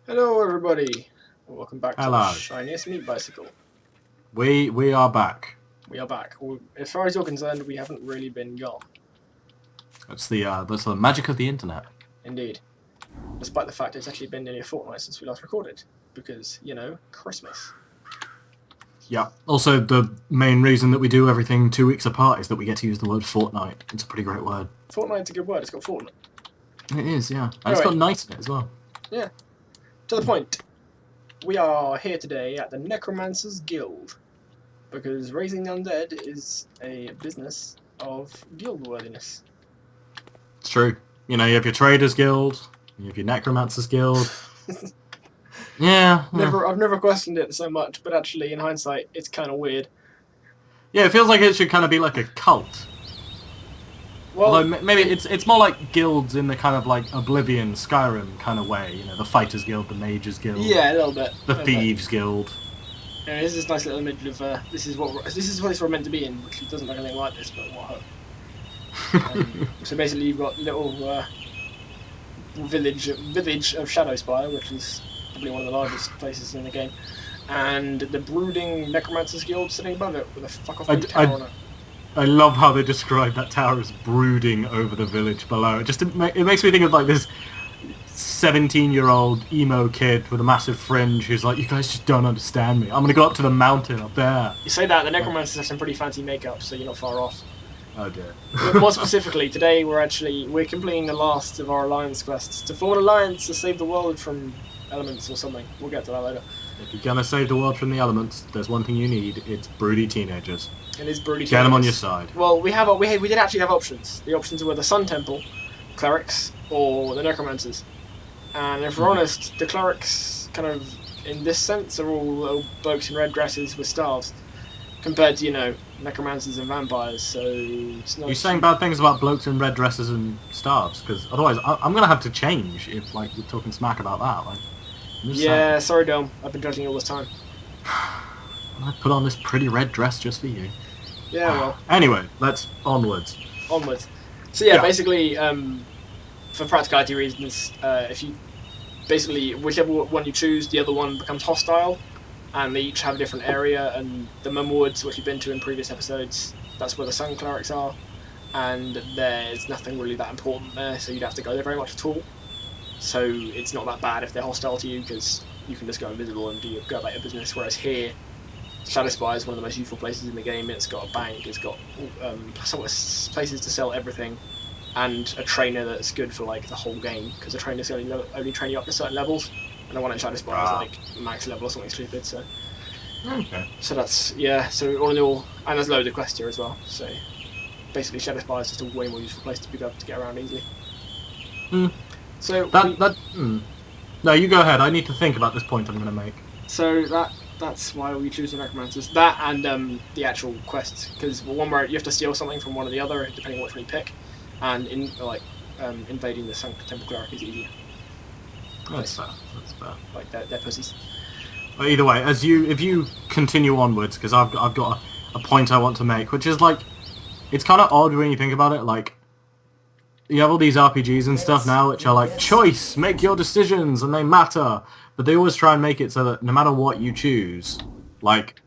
Hello everybody, welcome back to the Hello. Shiniest Meat Bicycle. We are back. We are back. As far as you're concerned, we haven't really been gone. That's the magic of the internet. Indeed. Despite the fact it's actually been nearly a fortnight since we last recorded. Because, you know, Christmas. Yeah. Also, the main reason that we do everything 2 weeks apart is that we get to use the word fortnight. It's a pretty great word. Fortnight's a good word, it's got fortnight. It is, yeah. And Anyway. It's got night in it as well. Yeah. To the point. We are here today at the Necromancer's Guild. Because raising the undead is a business of guild worthiness. It's true. You know, you have your Traders Guild, you have your Necromancers Guild. Yeah. I've never questioned it so much, but actually, in hindsight, it's kind of weird. Yeah, it feels like it should kind of be like a cult. Well, although maybe it's more like guilds in the kind of like Oblivion, Skyrim kind of way. You know, the Fighters Guild, the Mages Guild. Yeah, a little bit. The Thieves Guild. Yeah, this is a nice little image of this is what it's meant to be in, which it doesn't look anything like this, but what? So basically, you've got little village of Shadowspire, which is probably one of the largest places in the game, and the brooding Necromancer's Guild sitting above it with a fuck off tower on it. I love how they describe that tower as brooding over the village below. It makes me think of like this 17-year-old emo kid with a massive fringe who's like, you guys just don't understand me. I'm gonna go up to the mountain up there. You say that, the Necromancers have some pretty fancy makeup, so you're not far off. Oh dear. More specifically, today we're completing the last of our alliance quests to form an alliance to save the world from elements or something. We'll get to that later. If you're gonna save the world from the elements, there's one thing you need. It's broody teenagers. It is broody teenagers. Get them on your side. Well, we did actually have options. The options were the Sun Temple, Clerics, or the Necromancers. And if we're honest, the Clerics, kind of, in this sense, are all little blokes in red dresses with staves. Compared to, you know, necromancers and vampires, so it's not... You're saying bad things about blokes in red dresses and staves, because otherwise I'm going to have to change if, like, you're talking smack about that. Like, yeah, saying. Sorry, Dom. I've been judging you all this time. I put on this pretty red dress just for you. Yeah, well... Anyway, let's... Onwards. So, yeah, basically, for practicality reasons, if you... Basically, whichever one you choose, the other one becomes hostile. And they each have a different area, and the Mumwoods, which you've been to in previous episodes, that's where the Sun Clerics are, and there's nothing really that important there, so you'd have to go there very much at all. So it's not that bad if they're hostile to you, because you can just go invisible and go about your business, whereas here, Shadowspire is one of the most useful places in the game. It's got a bank, it's got places to sell everything, and a trainer that's good for like the whole game, because the trainers only train you up to certain levels. And the one in Shadowspire is like max level or something stupid, so... Okay. So that's, yeah, so all in all... And there's loads of quests here as well, so... Basically Shadowspire is just a way more useful place to be able to get around easily. So... No, you go ahead, I need to think about this point I'm going to make. So that's why we choose the Necromancers. That and the actual quests, because one where you have to steal something from one or the other, depending on which one you pick, and invading the Sun Temple Cleric is easier. That's fair. Like they're pussies. But either way, if you continue onwards, because I've got a point I want to make, which is like, it's kind of odd when you think about it. Like, you have all these RPGs and stuff now, which are like choice, make your decisions, and they matter. But they always try and make it so that no matter what you choose, like,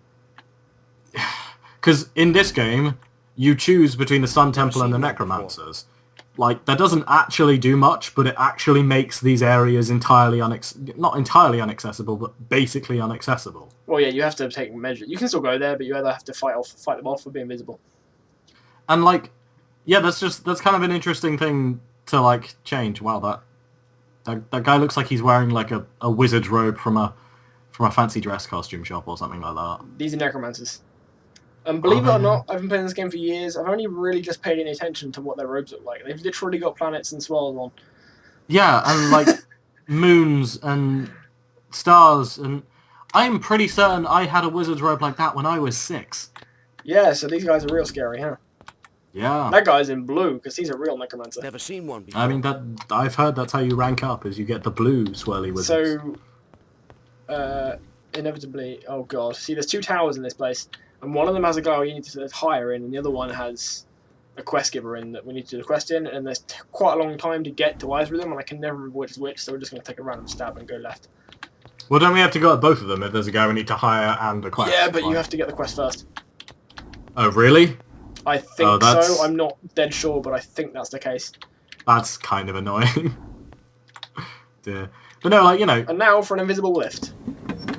because in this game, you choose between the Sun Temple and the Necromancers. Like, that doesn't actually do much, but it actually makes these areas not entirely inaccessible, but basically inaccessible. Well, yeah, you have to take measures. You can still go there, but you either have to fight them off or be invisible. And, like, yeah, that's kind of an interesting thing to, like, change. Wow, that guy looks like he's wearing, like, a wizard's robe from a fancy dress costume shop or something like that. These are necromancers. And believe it or not, I've been playing this game for years. I've only really just paid any attention to what their robes look like. They've literally got planets and swirls on. Yeah, and like moons and stars, and I'm pretty certain I had a wizard's robe like that when I was 6. Yeah, so these guys are real scary, huh? Yeah. That guy's in blue, because he's a real necromancer. Never seen one before. I mean, I've heard that's how you rank up, is you get the blue swirly wizards. So, inevitably, oh god. See, there's 2 towers in this place. And one of them has a guy you need to hire in, and the other one has a quest giver in that we need to do the quest in, and there's quite a long time to get to either of them, and I can never remember which is which, so we're just going to take a random stab and go left. Well, don't we have to go at both of them if there's a guy we need to hire and a quest? Yeah, but you have to get the quest first. Oh, really? I think so. I'm not dead sure, but I think that's the case. That's kind of annoying. Dear. But no, like, you know... And now for an invisible lift.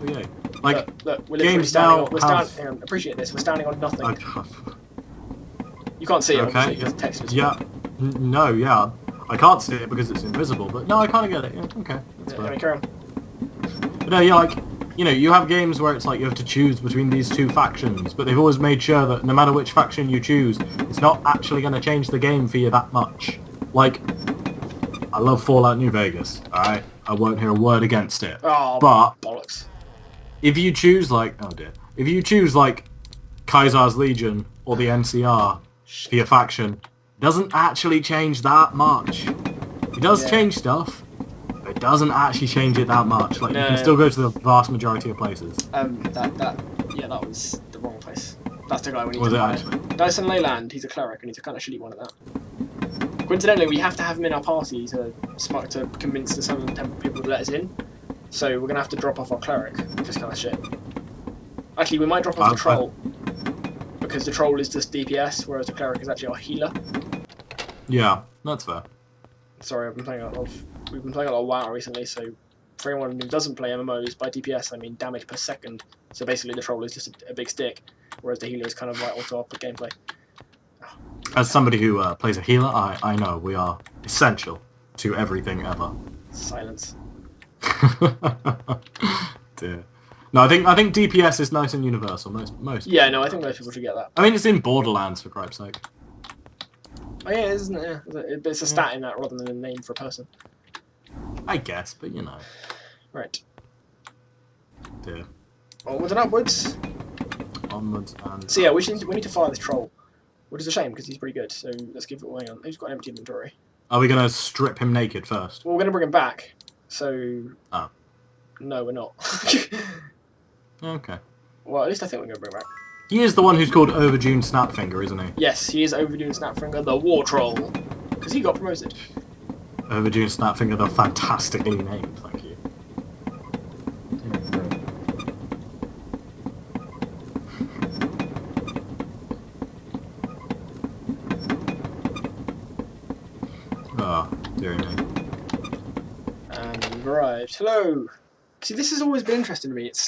Okay. Like, look, we're literally standing on... Hang on, appreciate this. We're standing on nothing. You can't see it, obviously, because the text is... Yeah. No, yeah. I can't see it because it's invisible, but no, I kind of get it. Yeah, okay. That's fair. Carry on. But no, yeah, like... You know, you have games where it's like you have to choose between these two factions, but they've always made sure that no matter which faction you choose, it's not actually going to change the game for you that much. Like, I love Fallout New Vegas, alright? I won't hear a word against it. Oh, but bollocks. If you choose, like... Oh, dear. If you choose, like, Kaisar's Legion or the NCR for your faction, it doesn't actually change that much. It does change stuff. It doesn't actually change it that much. Like, you can still go to the vast majority of places. That was the wrong place. That's the guy we need was to it hire. actually? Dyson Leyland, he's a cleric, and he's a kind of shitty one at that. Coincidentally, we have to have him in our party to convince the Southern Temple people to let us in. So we're going to have to drop off our cleric, which is kind of shit. Actually, we might drop off the troll, because the troll is just DPS, whereas the cleric is actually our healer. Yeah, that's fair. Sorry, we've been playing a lot of WoW recently, so for anyone who doesn't play MMOs, by DPS I mean damage per second. So basically the troll is just a big stick, whereas the healer is kind of like auto-output gameplay. As somebody who plays a healer, I know we are essential to everything ever. Silence. Dear. No, I think DPS is nice and universal. Most. Yeah, no, I think most people should get that. I mean, it's in Borderlands, for cripe's sake. Oh yeah, isn't it? Yeah. It's a stat in that rather than a name for a person. I guess, but you know. Right. Dear. Onwards and upwards. Onwards and... So yeah, we need to fire this troll. Which is a shame, because he's pretty good, so let's give it away on. He's got an empty inventory. Are we going to strip him naked first? Well, we're going to bring him back, so... Oh. No, we're not. Okay. Well, at least I think we're going to bring him back. He is the one who's called Overdue Snapfinger, isn't he? Yes, he is Overdue Snapfinger, the War Troll. Because he got promoted. Overdue Snapfinger, the fantastically named, thank you. Oh, dear me. And we've arrived. Hello! See, this has always been interesting to me. It's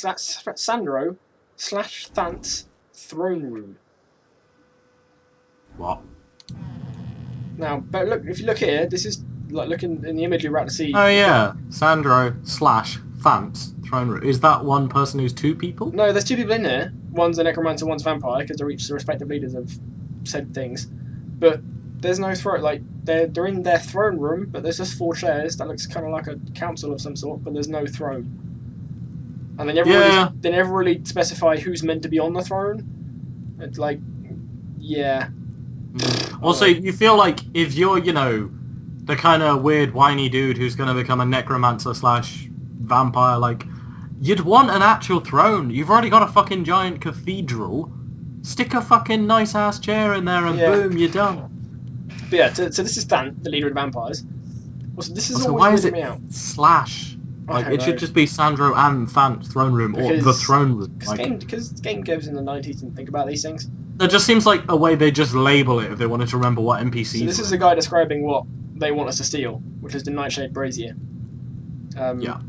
Sandro / Thant's throne room. What? Now, but look, if you look here, this is like looking in the imagery we're about to see. Oh yeah, Sandro / Thant's throne room. Is that one person who's two people? No, there's two people in there. One's a necromancer, one's a vampire, because they're each the respective leaders of said things. But there's no throne. Like they're in their throne room, but there's just 4 chairs. That looks kind of like a council of some sort, but there's no throne. And they never really specify who's meant to be on the throne. It's like, yeah. Also, you feel like if you're, you know, the kind of weird whiny dude who's going to become a necromancer / vampire, like, you'd want an actual throne. You've already got a fucking giant cathedral. Stick a fucking nice ass chair in there and boom, you're done. But yeah, so this is Thant, the leader of the vampires. Also, this is also, always why is weirded it me out. / Like, it should just be Sandro and Thant's throne room, or the throne room. Because game devs in the 90s didn't think about these things. That just seems like a way they just label it if they wanted to remember what NPCs So this is a guy describing what they want us to steal, which is the Nightshade Brazier. Yeah.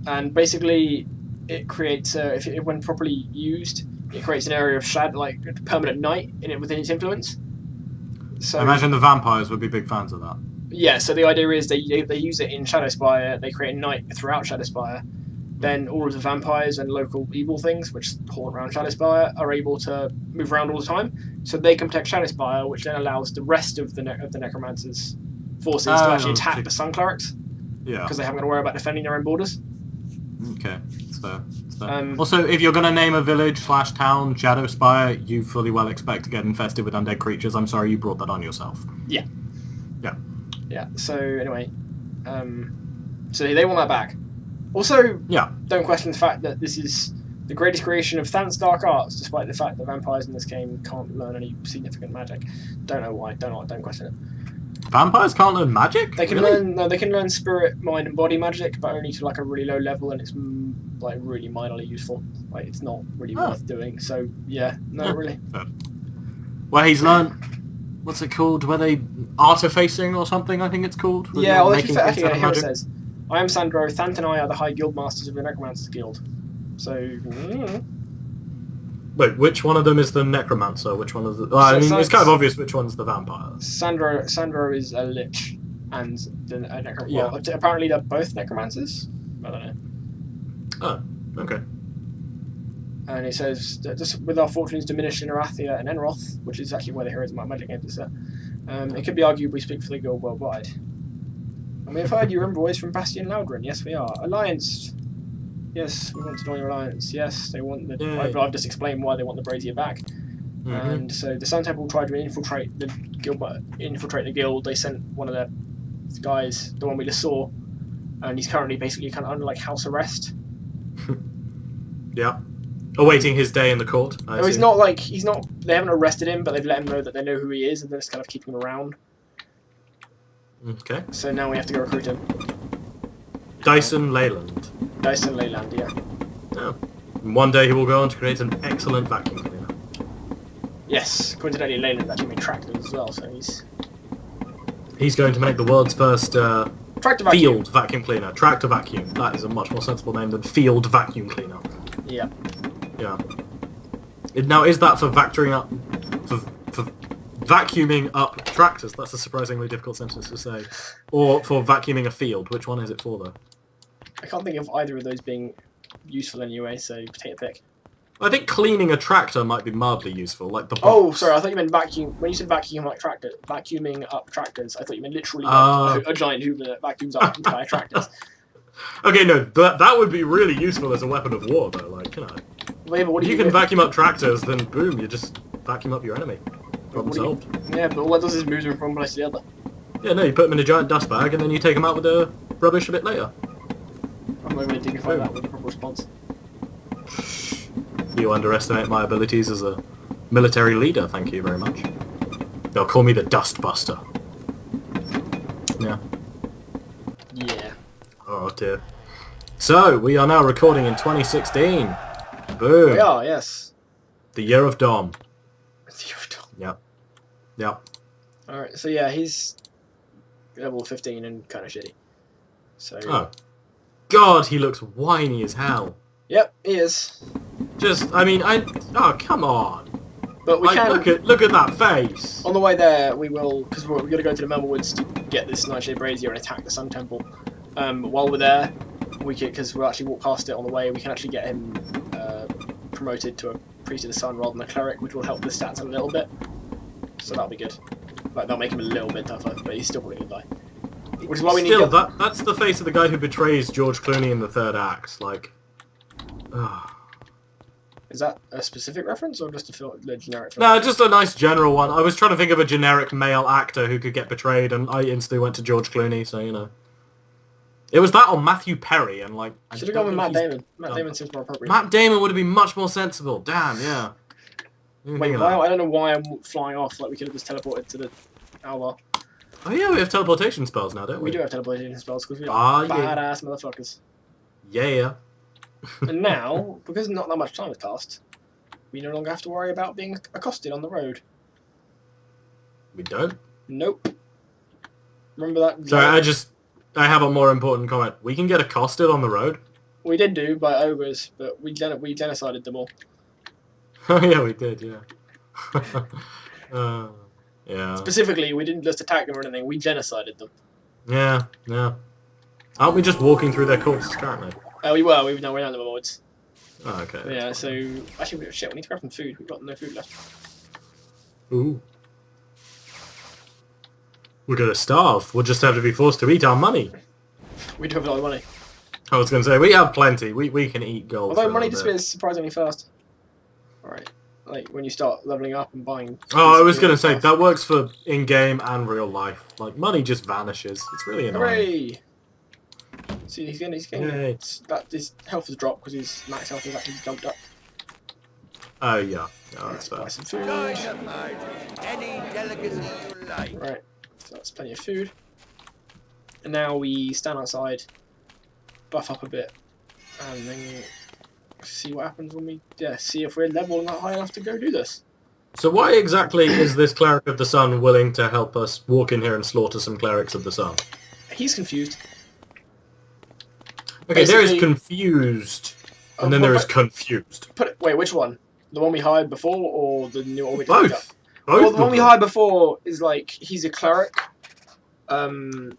And basically, it creates, when properly used, it creates an area of shadow, like permanent night within its influence. So I imagine the vampires would be big fans of that. Yeah, so the idea is they use it in Shadowspire, they create night throughout Shadowspire, then all of the vampires and local evil things, which haunt around Shadowspire, are able to move around all the time, so they can protect Shadowspire, which then allows the rest of the Necromancer's forces to actually attack the Sun Clerics, because they haven't got to worry about defending their own borders. Okay, that's fair. Also, if you're going to name a village / town Shadowspire, you fully well expect to get infested with undead creatures. I'm sorry you brought that on yourself. Yeah. Yeah. Yeah, so anyway, so they want that back. Also, don't question the fact that this The greatest creation of Thant's dark arts, despite the fact that vampires in this game can't learn any significant magic. Don't know why. Don't question it. Vampires can't learn magic? They can really? learn. No, they can learn spirit, mind, and body magic, but only to like a really low level, and it's like really minorly useful. Like it's not really worth doing. So yeah, no, really. Well, he's learned. What's it called? Were they artifacing or something? I think it's called. Yeah, well, here it says, "I am Sandro. Thant and I are the High Guild Masters of the Necromancers Guild." So. Wait, which one of them is the necromancer? Which one is the? I mean, it's kind of obvious which one's the vampire. Sandro is a lich, and the necromancer. Yeah. Well, apparently they're both necromancers. I don't know. Oh, okay. And it says that just with our fortunes diminished in Arathia and Enroth, which is actually where the Heroes of Might and Magic games are set, it could be argued we speak for the guild worldwide. And we have heard your envoys from Bastion Loudrin. Yes, we are. Alliance. Yes, we want to join your alliance. Yes, they want the. I've just explained why they want the brazier back. And so the Sun Temple tried to infiltrate the guild. They sent one of their guys, the one we just saw, and he's currently basically kind of under like house arrest. Yeah, awaiting his day in the court. No, he's not. They haven't arrested him, but they've let him know that they know who he is, and they're just kind of keeping him around. Okay. So now we have to go recruit him. Dyson Leyland. Dyson Leyland, yeah. Yeah. And one day he will go on to create an excellent vacuum cleaner. Yes, coincidentally, Leyland actually made tractors as well, so he's going to make the world's first field vacuum cleaner. Tractor vacuum. That is a much more sensible name than field vacuum cleaner. Yeah. Yeah. Now, is that for vacuuming up tractors? That's a surprisingly difficult sentence to say. Or for vacuuming a field? Which one is it for, though? I can't think of either of those being useful anyway, so take a pick. I think cleaning a tractor might be mildly useful, like the box. Oh, sorry, I thought you meant vacuum. When you said vacuuming up tractors, I thought you meant literally like a giant Hoover that vacuums up entire tractors. Okay, no, that would be really useful as a weapon of war, though. Like, you know, if you can vacuum up tractors, then boom, you just vacuum up your enemy. Problem solved. Yeah, but what does is move them from one place to the other. Yeah, no, you put them in a giant dust bag, and then you take them out with the rubbish a bit later. I'm not going to dignify that with a proper response. You underestimate my abilities as a military leader, thank you very much. They'll call me the Dust Buster. Yeah. Yeah. Oh dear. So, we are now recording in 2016. Boom. We are, yes. The year of Dom. The year of Dom. Yep. Yep. Alright, so yeah, he's level 15 and kind of shitty. So. Oh. God, he looks whiny as hell. Yep, he is. Oh, come on. But we can... Look at that face. On the way there, we will... Because we're going to go to the Melmwoods to get this Nightshade Brazier and attack the Sun Temple. While we're there, because we'll actually walk past it on the way, we can actually get him promoted to a Priest of the Sun rather than a Cleric, which will help the stats a little bit. So that'll be good. Like, that'll make him a little bit tougher, but he's still probably going to die. Which is why we need that's the face of the guy who betrays George Clooney in the third act. Like, is that a specific reference or just a generic? No, just a nice general one. I was trying to think of a generic male actor who could get betrayed, and I instantly went to George Clooney. So you know, it was that or Matthew Perry, and like should have gone with Matt Damon. Matt Damon seems more appropriate. Matt Damon would have been much more sensible. Damn, yeah. Wait, I don't know why I'm flying off. Like we could have just teleported to the Alvar. Oh yeah, we have teleportation spells now, don't we? We do have teleportation spells because we are badass motherfuckers. Yeah. And now, because not that much time has passed, we no longer have to worry about being accosted on the road. We don't? Nope. Remember that? Sorry, I have a more important comment. We can get accosted on the road? We did do by ogres, but we genocided them all. Oh yeah, we did, yeah. Yeah. Specifically, we didn't just attack them or anything, we genocided them. Yeah. Aren't we just walking through their corpses currently? We were, we're now in the woods. Oh, okay. But yeah, so... Actually, we need to grab some food. We've got no food left. Ooh. We're gonna starve. We'll just have to be forced to eat our money. We do have a lot of money. I was gonna say, we have plenty. We can eat gold. Although money disappears surprisingly fast. Alright. Like, when you start leveling up and buying... Oh, I was gonna say, that works for in-game and real life. Like, money just vanishes. It's really annoying. Hooray! See, he's getting Yay. that his health has dropped because his max health has actually jumped up. Oh yeah. Oh, Let's that's buy fair. some food. Any delicacy you like. Right, so that's plenty of food. And now we stand outside, buff up a bit, and then see what happens when we see if we're level not high enough to go do this. So why exactly is this Cleric of the Sun willing to help us walk in here and slaughter some Clerics of the Sun? He's confused. Okay, there is Basically- confused, and then there is confused. Wait, which one? The one we hired before, or the new one we just Both. picked up? Both. Well, the one of we them. hired before is like he's a cleric.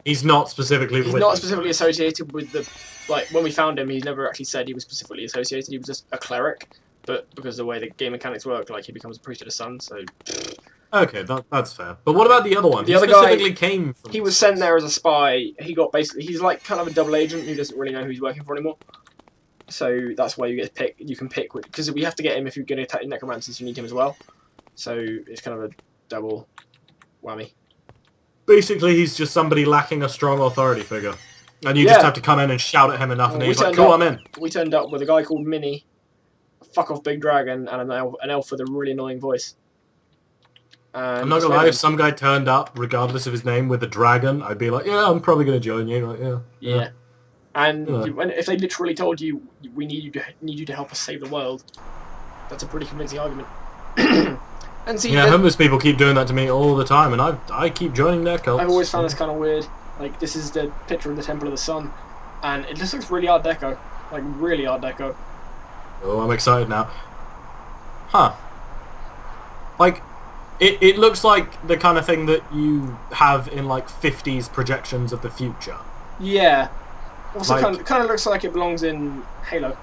He's not specifically. He's with not them. specifically associated with the when we found him. He never actually said he was specifically associated. He was just a cleric, but because of the way the game mechanics work, like he becomes a priest of the sun. So Okay, that's fair. But what about the other one? The He other guy- specifically came from. he was sent there as a spy. He got he's like kind of a double agent who doesn't really know who he's working for anymore. So that's why you get to pick. You can pick because we have to get him if you're going to attack necromancers. You need him as well. So it's kind of a double whammy. Basically, he's just somebody lacking a strong authority figure, and you Yeah. just have to come in and shout at him enough, Well, and we he's like, turned "Cool, up- I'm in." We turned up with a guy called Minnie, a fuck off big dragon, and an elf with a really annoying voice. And I'm not gonna lie, if some guy turned up, regardless of his name, with a dragon, I'd be like, "Yeah, I'm probably gonna join you." Like, Yeah. And Yeah. if they literally told you, we need you to help us save the world, that's a pretty convincing argument. And see, Yeah, homeless people keep doing that to me all the time, and I keep joining their cults. I've always found this kind of weird. Like, this is the picture of the Temple of the Sun, and it just looks really Art Deco. Like, really Art Deco. Oh, I'm excited now. Huh. Like, it looks like the kind of thing that you have in, like, 50s projections of the future. Yeah. Also, Like- kind of looks like it belongs in Halo.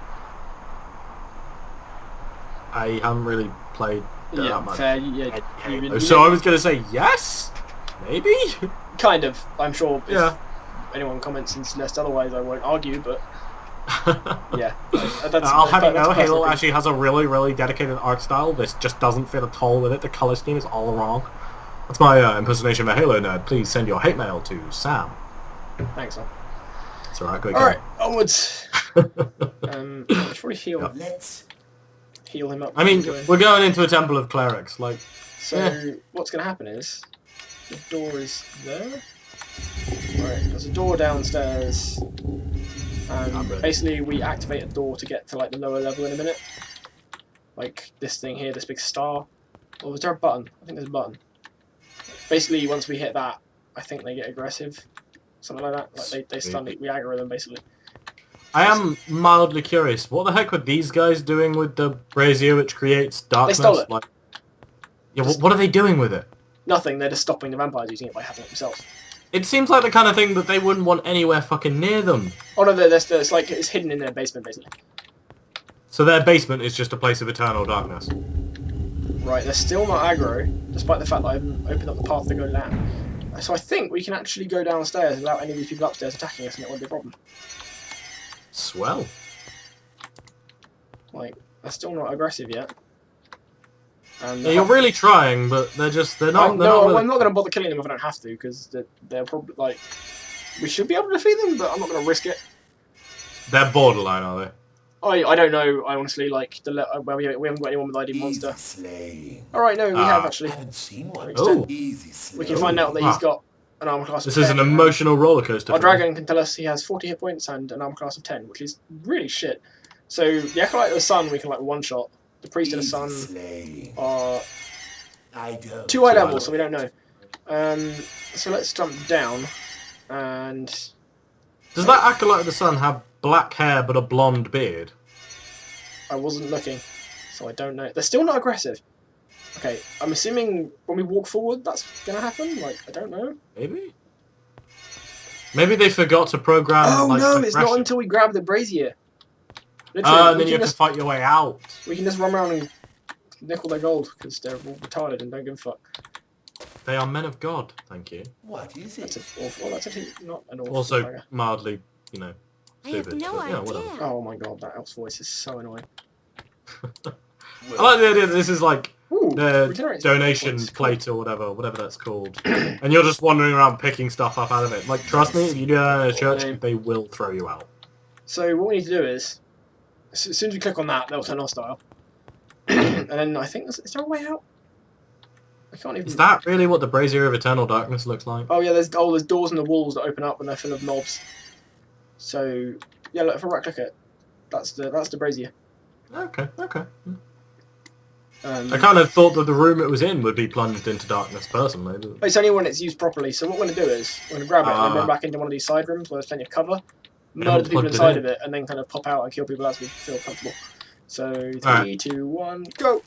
I haven't really played that much. fair. Yeah, So I was gonna say yes? Maybe? kind of. I'm sure if Yeah. anyone comments and suggests otherwise, I won't argue, but yeah. I'll have you that's know, a personal Halo opinion. actually has a really, really dedicated art style. This just doesn't fit at all with it. The colour scheme is all wrong. That's my impersonation of a Halo nerd. Please send your hate mail to Sam. Thanks, man. It's alright, go Alright, onwards. I should probably heal, Yeah. Let's heal him up. I mean, Going. we're going into a temple of clerics. Like, So yeah. what's going to happen is the door is there. Right, there's a door downstairs, I'm and ready. basically we activate a door to get to like the lower level in a minute. Like this thing here, this big star. Or was there a button? I think there's a button. Basically, once we hit that, I think they get aggressive, something like that. Like they stun it, we aggro them basically. I am mildly curious. What the heck were these guys doing with the brazier which creates darkness? stole it. Like, yeah, what are they doing with it? Nothing. They're just stopping the vampires using it by having it themselves. It seems like the kind of thing that they wouldn't want anywhere fucking near them. Oh no, it's like it's hidden in their basement basically. So their basement is just a place of eternal darkness. Right, they're still not aggro, despite the fact that I haven't opened up the path to go down. So I think we can actually go downstairs without any of these people upstairs attacking us, and it won't be a problem. Swell. Like, they're still not aggressive yet. And Yeah, you're really trying, but they're not. I'm They're not not going to bother killing them if I don't have to, because they're probably like we should be able to defeat them, but I'm not going to risk it. They're borderline, are they? I don't know. I honestly like well, we haven't got anyone with ID monster. slaying. All right, no, we have actually. Haven't seen one. Oh. Easy slaying. We can find out that he's got an armor class of This is 10. an emotional roller coaster. Our for me. dragon can tell us he has 40 hit points and an armor class of 10, which is really shit. So the Acolyte of the Sun we can like one shot. The Priest of the Sun Slaying. are I don't. 2 eye levels, so we don't know. So let's jump down, and Does that Acolyte of the Sun have black hair but a blonde beard? I wasn't looking, so I don't know. They're still not aggressive. Okay, I'm assuming when we walk forward, that's gonna happen. Like, I don't know. Maybe. Maybe they forgot to program. Oh like, no, it's not aggression. until we grab the brazier. And Literally, then you have to fight your way out. we can just run around and nickel their gold because they're all retarded and don't give a fuck. They are men of God, thank you. What is That's it? awful. Well, that's actually not an awful. Also bugger. mildly, you know, I have stupid. no but, yeah, idea. whatever. Oh my god, that elf's voice is so annoying. I like the idea that this is like Ooh, the regenerates donation points. plate or whatever that's called, and you're just wandering around picking stuff up out of it. Like, trust me, if you do that in a church, they will throw you out. So what we need to do is, as soon as we click on that, they'll turn hostile. And then I think, is there a way out? I can't even... Is that really what the Brazier of Eternal Darkness looks like? Oh yeah, there's doors in the walls that open up and they're full of mobs. So yeah, look, if I right click it, that's the brazier. Okay. I I kind of thought that the room it was in would be plunged into darkness, personally. But... It's only when it's used properly. So what we're going to do is we're going to grab it and then run back into one of these side rooms where there's plenty of cover, murder the people inside of it, and then kind of pop out and kill people as we feel comfortable. So 3, 2, 1, go!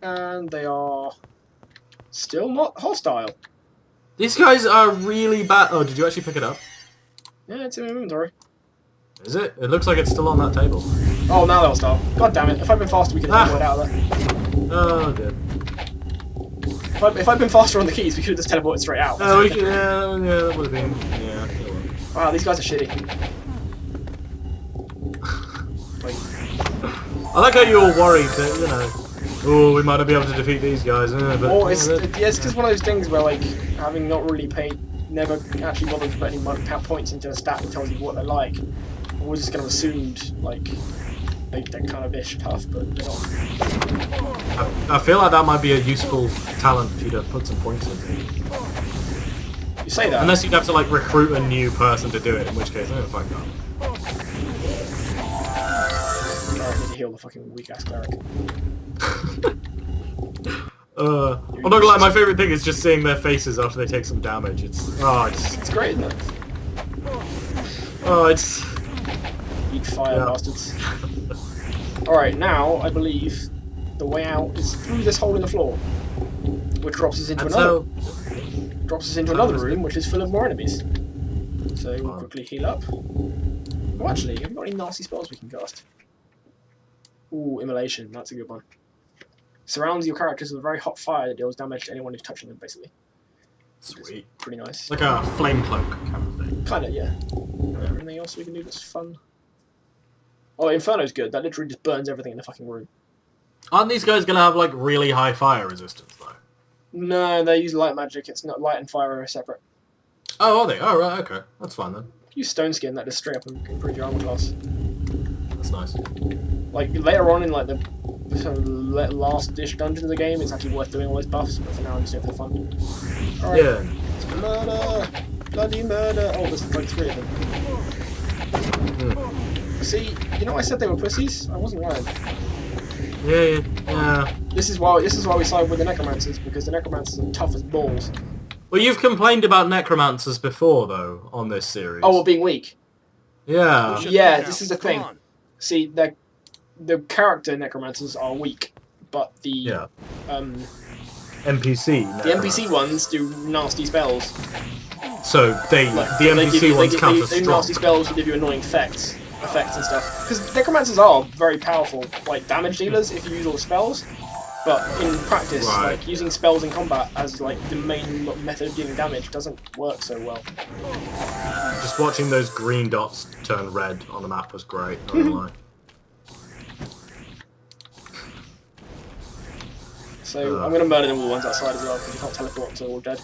And they are still not hostile. These guys are really bad. Oh, did you actually pick it up? Yeah, it's in my inventory. Is it? It looks like it's still on that table. Oh, now they're hostile. God damn it! If I'd been faster, we could have teleported out of there. Oh, dear. If I'd been faster on the keys, we could have just teleported straight out. Oh, yeah, that would have been. Yeah. Wow, these guys are shitty. Wait. I like how you were worried that, oh, we might not be able to defeat these guys. But, Or it's just one of those things where, like, having not really never actually bothered to put any points into a stat that tells you what they're like, we're just kind of assumed, like, they're kind of ish tough, but they're not. I feel like that might be a useful talent for you to put some points into. You say that. Unless you'd have to, like, recruit a new person to do it, in which case, fuck that. I need to heal the fucking weak-ass cleric. I'm not gonna lie, my favourite thing is just seeing their faces after they take some damage. It's great, isn't it? It's... Eat fire, bastards. Alright, now, I believe the way out is through this hole in the floor, which drops us into another room, which is full of more enemies. So we'll quickly heal up. Oh, actually, have we got any nasty spells we can cast? Ooh, Immolation, that's a good one. Surrounds your characters with a very hot fire that deals damage to anyone who's touching them, basically. Sweet. Pretty nice. Like a flame cloak kind of thing. Kinda, yeah. Anything else we can do that's fun? Oh, Inferno's good. That literally just burns everything in the fucking room. Aren't these guys gonna have, like, really high fire resistance, though? No, they use light magic. It's not light and fire are separate. Oh, are they? Oh, right, okay. That's fine, then. Use Stone Skin, that just straight up improve your armor class. That's nice. Like, later on in, like, the sort of last-ish dungeon of the game, it's actually worth doing all those buffs, but for now I'm just doing it for fun. Alright. Yeah. Murder! Bloody murder! Oh, there's like 3 of them. See, you know I said they were pussies? I wasn't lying. Yeah. This is why we side with the Necromancers, because the Necromancers are tough as balls. Well, you've complained about Necromancers before, though, on this series. Oh, well, being weak. Yeah. Yeah, this is the thing. See, the character Necromancers are weak, but the NPC. the NPC ones do nasty spells. So the NPC ones count as They do strong. nasty spells that give you annoying effects and stuff. Because Necromancers are very powerful, like damage dealers if you use all the spells. But in practice, like using spells in combat as like the main method of dealing damage doesn't work so well. Just watching those green dots turn red on the map was great. Not gonna lie. So I'm going to murder all the ones outside as well because you can't teleport until they're all dead.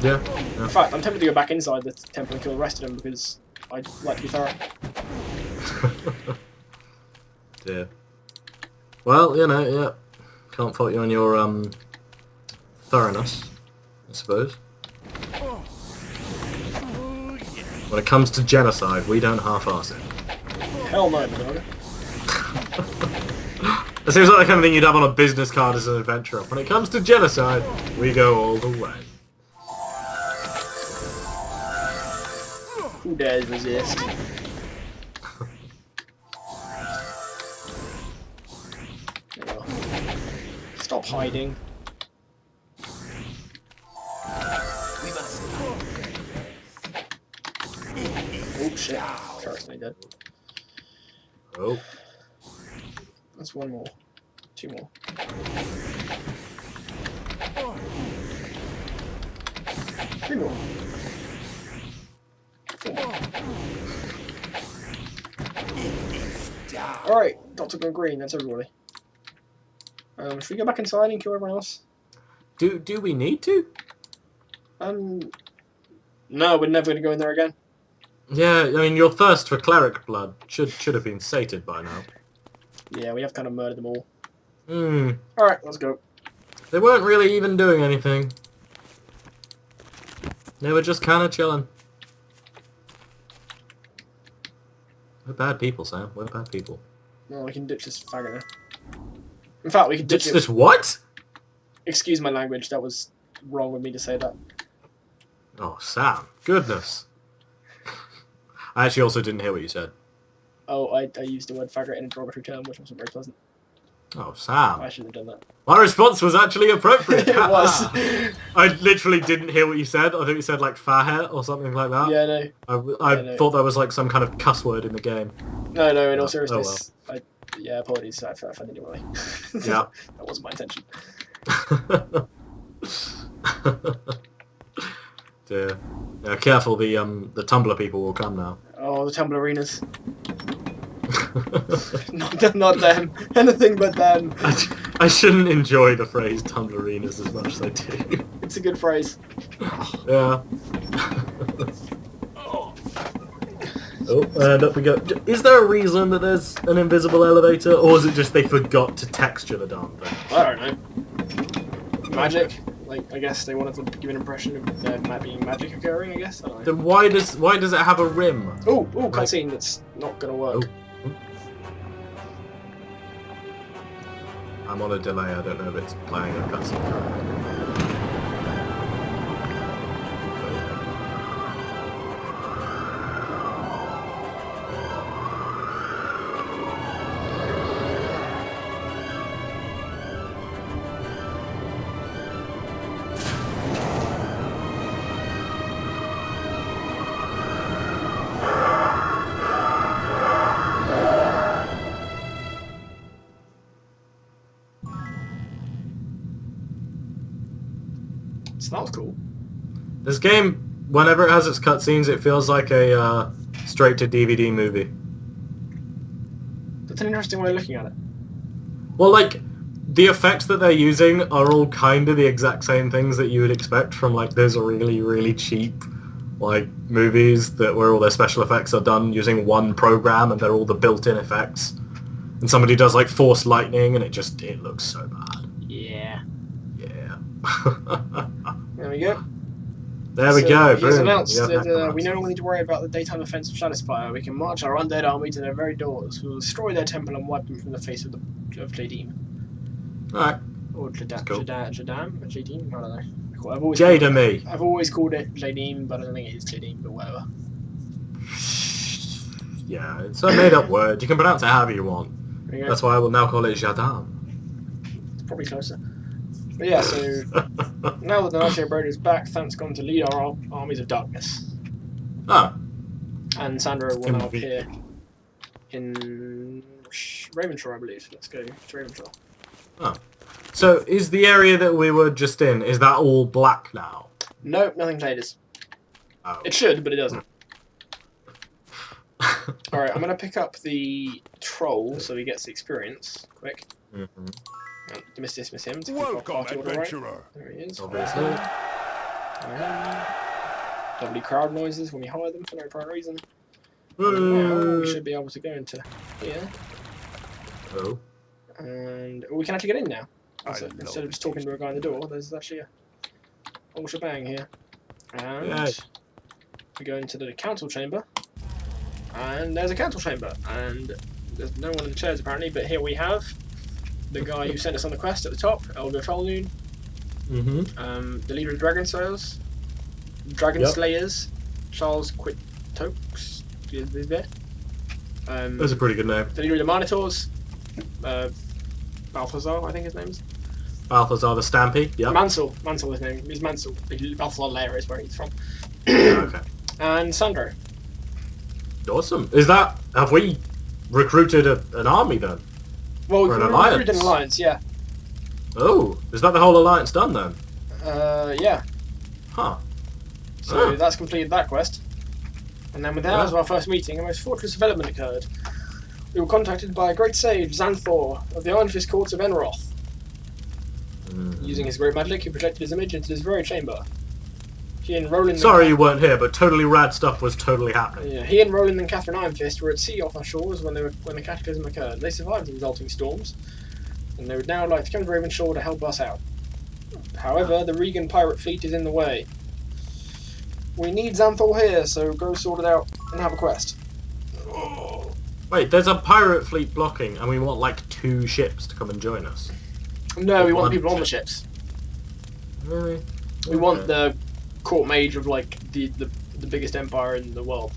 Yeah. In fact, I'm tempted to go back inside the temple and kill the rest of them because I'd like to be thorough. Yeah. Well, yeah. Can't fault you on your thoroughness, I suppose. When it comes to genocide, we don't half-arse it. Hell no, brother. It seems like the kind of thing you'd have on a business card as an adventurer. When it comes to genocide, we go all the way. Who dares resist? Stop hiding. Oh shit. Cleric's not dead. Oh. That's one more. 2 more. 3 more. 4 more. Alright, Dr. Go Green, that's everybody. Should we go back inside and kill everyone else? Do we need to? No, we're never going to go in there again. Yeah, I mean, your thirst for cleric blood should have been sated by now. Yeah, we have kind of murdered them all. Hmm. Alright, let's go. They weren't really even doing anything. They were just kind of chilling. We're bad people, Sam. We're bad people. No, we can ditch this faggot now. In fact, we can ditch Ditch this what? Excuse my language, that was wrong with me to say that. Oh, Sam. Goodness. I actually also didn't hear what you said. Oh, I used the word faggot in a derogatory term, which wasn't very pleasant. Oh, Sam. I shouldn't have done that. My response was actually appropriate. It was. I literally didn't hear what you said. I think you said like fahet or something like that. Yeah, no. I thought that was like some kind of cuss word in the game. No, in all seriousness. Oh, well. Yeah, apologies. I offended you, really. Yeah. That wasn't my intention. Dear. Yeah, careful, the Tumblr people will come now. Oh, the Tumblr arenas. not them. Anything but them. I shouldn't enjoy the phrase Tumblerinas as much as I do. It's a good phrase. Yeah. Oh, and up we go. Is there a reason that there's an invisible elevator, or is it just they forgot to texture the darn thing? I don't know. Magic? Like, I guess they wanted to give an impression of there might be magic occurring, I guess? I don't know. Then why does it have a rim? Oh, cutscene that's not gonna work. Oh. I'm on a delay, I don't know if it's playing a cutscene currently. So that was cool. This game, whenever it has its cutscenes, it feels like a straight-to-DVD movie. That's an interesting way of looking at it. Well, like, the effects that they're using are all kind of the exact same things that you would expect from, like, those really, really cheap, like, movies where all their special effects are done using one program and they're all the built-in effects. And somebody does, like, force lightning and it looks so bad. Yeah. Yeah. There we go. There we go. He's announced that we no longer need to worry about the daytime offense of Shadowspire. We can march our undead army to their very doors. We will destroy their temple and wipe them from the face of Jadim. Alright. Or Jadam? Jadim? I don't know. Cool. I've always called it Jadim, but I don't think it is Jadim, but whatever. Yeah, it's a made-up word. You can pronounce it however you want. That's why I will now call it Jadam. It's probably closer. But yeah, so now that the Nightshade Road is back, Thant's gone to lead our armies of darkness. Ah. And Sandra will now appear in Ravenshire, I believe. Let's go to Ravenshire. Oh. So is the area that we were just in, is that all black now? No, nothing changes. Oh. It should, but it doesn't. Alright, I'm going to pick up the troll so he gets the experience. Quick. Mm-hmm. Dismiss him. To Welcome, adventurer. There he is. Obviously. Lovely crowd noises when we hire them for no apparent reason. Now we should be able to go into here. Oh. And we can actually get in now. Instead of just talking to a guy in the door, there's actually a whole shebang here. And we go into the council chamber. And there's a council chamber. And there's no one in the chairs apparently, but here we have the guy who sent us on the quest at the top, Elga Trollnoon. Mm-hmm. The leader of Dragon Slayers, Charles Quitokes is there. That's a pretty good name. The leader of the Minotaurs, Balthazar, I think his name is. Balthazar the Stampy, yeah. Mansell his name is Mansell. Balthazar Lair is where he's from. Okay. And Sandro. Awesome. Have we recruited an army then? Well, Or an we've alliance? recruited an alliance, yeah. Oh, is that the whole alliance done then? Yeah. Huh. So that's completed that quest. And then with the hours of our first meeting, a most fortress development occurred. We were contacted by a great sage, Xanthor, of the Iron Fist Courts of Enroth. Using his great magic, he projected his image into this very chamber. He and Roland... Sorry you weren't here, but totally rad stuff was totally happening. Yeah, he and Roland and Catherine Ironfist were at sea off our shores when the cataclysm occurred. They survived the resulting storms, and they would now like to come to Ravenshore to help us out. However, the Regan pirate fleet is in the way. We need Xanthor here, so go sort it out and have a quest. Wait, there's a pirate fleet blocking, and we want like 2 ships to come and join us. No, we want the people on the ships. Really? We want the court mage of like the biggest empire in the world.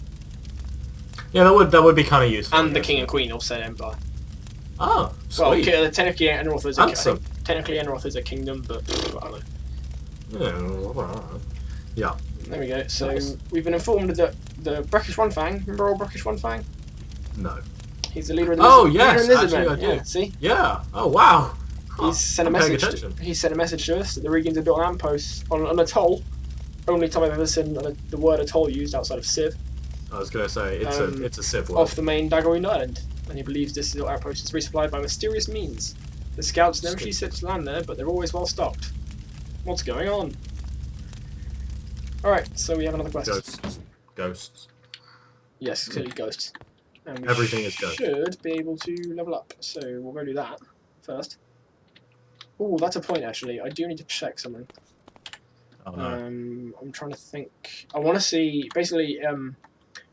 Yeah, that would be kind of useful. And the king and queen of said empire. Oh, sweet. Well, technically Enroth is Handsome. a kingdom, but I don't know. Yeah. There we go. So Nice. we've been informed that the Brackish One Fang, remember old Brackish One Fang? No. He's the leader of the Oh, lizard, yes, leader of the actually, lizard men. I do. Yeah, see? Yeah. Oh, wow. Huh. He's sent a I'm paying message. attention. He sent a message to us that the Regans have built an outpost on an atoll. Only time I've ever seen the word atoll used outside of Civ. I was going to say, it's a civ word. Off the main Dagorine island, and he believes this outpost is resupplied by mysterious means. The scouts never see ships land there, but they're always well stocked. What's going on? Alright, so we have another quest. Ghosts. Ghosts. Yes, clearly ghosts. And we Everything is ghost. should be able to level up, so we'll go do that first. Oh, that's a point actually. I do need to check something. Oh, no. I'm trying to think. I want to see, basically,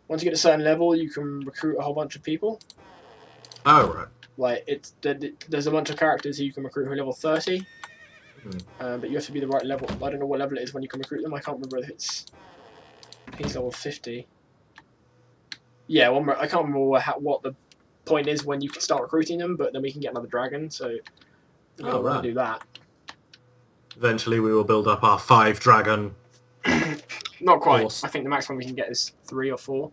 once you get a certain level, you can recruit a whole bunch of people. Oh, right. Like, there's a bunch of characters who you can recruit who are level 30. Hmm. But you have to be the right level. I don't know what level it is when you can recruit them. I can't remember if it's... He's level 50. Yeah, I can't remember what the point is when you can start recruiting them, but then we can get another dragon, so... I want to do that. Eventually we will build up our 5-dragon. Not quite. Force. I think the maximum we can get is 3 or 4.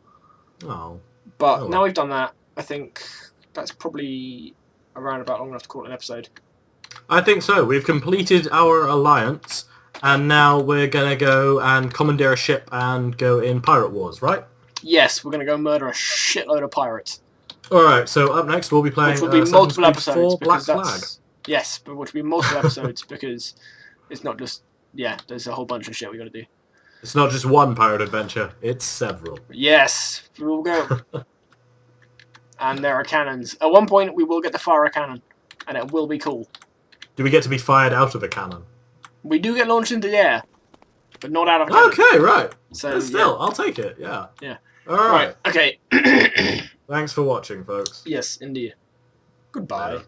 Oh. But well. now we've done that, I think that's probably around about long enough to call it an episode. I think so. We've completed our alliance, and now we're going to go and commandeer a ship and go in pirate wars, right? Yes, we're going to go murder a shitload of pirates. Alright, so up next we'll be playing Which will be multiple Assassin's Creed episodes. 4 Black Because Flag. that's... Yes, but which will be multiple episodes because it's not just... Yeah, there's a whole bunch of shit we got to do. It's not just one pirate adventure, it's several. Yes, we will go. And there are cannons. At one point, we will get to fire a cannon, and it will be cool. Do we get to be fired out of a cannon? We do get launched into the air, but not out of a cannon. Okay, right. So Still, I'll take it, yeah. Yeah. Alright. Right, okay. Thanks for watching, folks. Yes, indeed. Goodbye. Later.